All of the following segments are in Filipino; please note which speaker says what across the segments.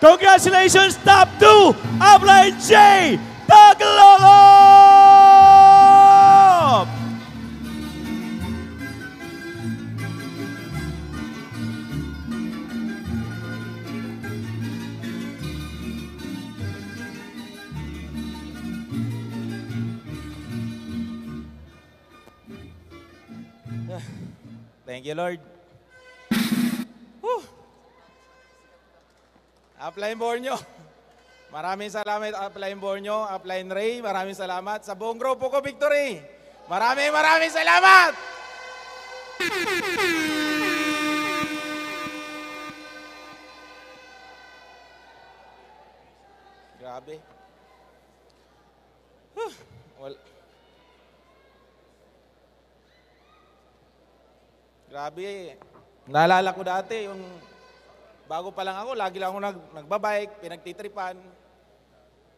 Speaker 1: Congratulations, top 2, Upline J. Tagalog! Thank you, Lord. Whew. Upline Borneo. Maraming salamat, Upline Borneo, Upline Ray. Maraming salamat. Sa buong grupo ko, Victory. Maraming salamat! Grabe. Well, grabe. Naalala ko dati, yung bago pa lang ako, lagi lang ako nagbabike, pinagtitripan.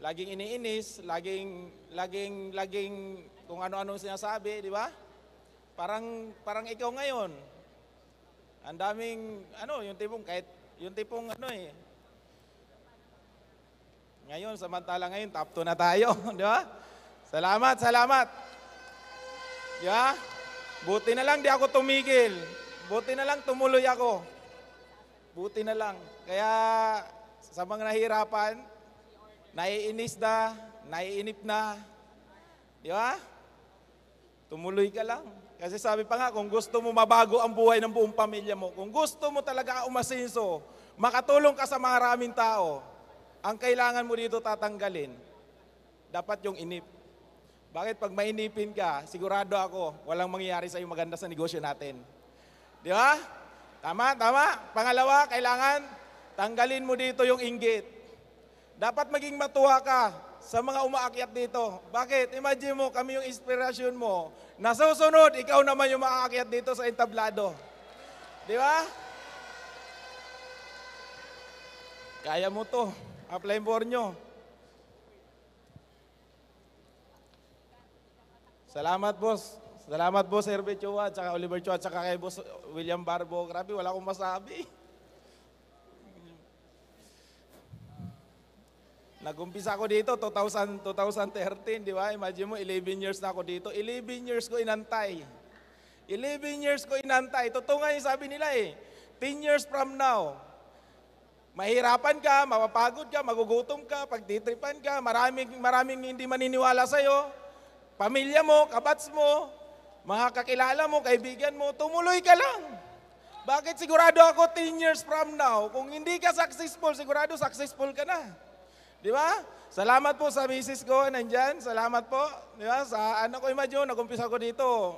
Speaker 1: Laging iniinis, laging kung ano-ano sinasabi, di ba? Parang ikaw ngayon. Ang daming, yung tipong ngayon, samantala ngayon, top 2 na tayo, di ba? Salamat. Di ba? Buti na lang di ako tumigil. Buti na lang tumuloy ako. Buti na lang. Kaya sa mga nahihirapan, naiinis na, naiinip na. Di ba? Tumuloy ka lang. Kasi sabi pa nga, kung gusto mo mabago ang buhay ng buong pamilya mo, kung gusto mo talaga umasinso, makatulong ka sa maraming tao, ang kailangan mo dito tatanggalin, dapat yung inip. Bakit pag mainipin ka, sigurado ako, walang mangyayari sa iyo maganda sa negosyo natin. Di ba? Tama. Pangalawa, kailangan tanggalin mo dito yung inggit. Dapat maging matuwa ka sa mga umaakyat dito. Bakit? Imagine mo, kami yung inspirasyon mo. Nasusunod, ikaw naman yung makaakyat dito sa entablado. Di ba? Kaya mo to. Upline Borneo. Salamat, boss. Salamat, boss Herbie Chua, tsaka Oliver Chua, tsaka kay boss William Barbo. Grabe, wala akong masabi. Nag-umpisa ako dito, 2013, di ba? Imagine mo, 11 years na ako dito. 11 years ko inantay. 11 years ko inantay. Totoo nga yung sabi nila 10 years from now, mahirapan ka, mapapagod ka, magugutom ka, pagtitripan ka, maraming hindi maniniwala sa'yo. Pamilya mo, kabats mo, mga kakilala mo, kaibigan mo, tumuloy ka lang. Bakit? Sigurado ako 10 years from now, kung hindi ka successful, sigurado successful ka na. Di ba? Salamat po sa misis ko, nandyan. Salamat po. Di ba? Sa anak ko, imagine, nag-umpisa ko dito.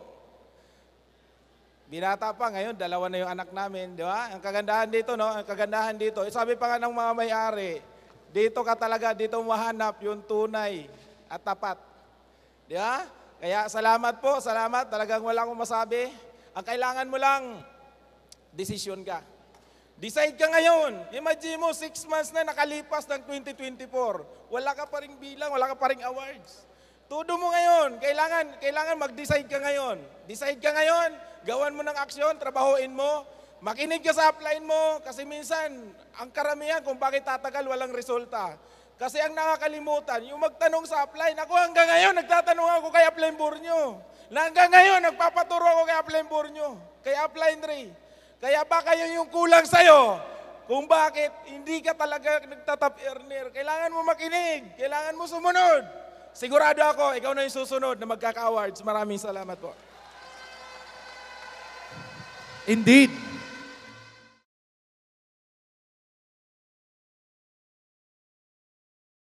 Speaker 1: Binata pa ngayon, 2 na yung anak namin. Di ba? Ang kagandahan dito, no? Ang kagandahan dito, sabi pa nga ng mga may-ari, dito ka talaga, dito mahanap yung tunay at tapat. Di ba? Kaya salamat po, salamat. Talagang wala akong masabi. Ang kailangan mo lang, desisyon ka. Decide ka ngayon. Imagine mo, 6 months na nakalipas ng 2024. Wala ka pa ring bilang, wala ka pa ring awards. Todo mo ngayon. Kailangan mag-decide ka ngayon. Decide ka ngayon, gawan mo ng aksyon, trabahuin mo, makinig ka sa upline mo, kasi minsan, ang karamihan kung bakit tatagal, walang resulta. Kasi ang nakakalimutan, yung magtanong sa upline, ako hanggang ngayon, nagtatanong ako kay Upline Borneo. Hanggang ngayon, nagpapaturo ako kay Upline Borneo, kay Upline Ray. Kaya baka yun yung kulang sa'yo, kung bakit hindi ka talaga nagtatap earner. Kailangan mo makinig, kailangan mo sumunod. Sigurado ako, ikaw na yung susunod na magkaka-awards. Maraming salamat po.
Speaker 2: Indeed.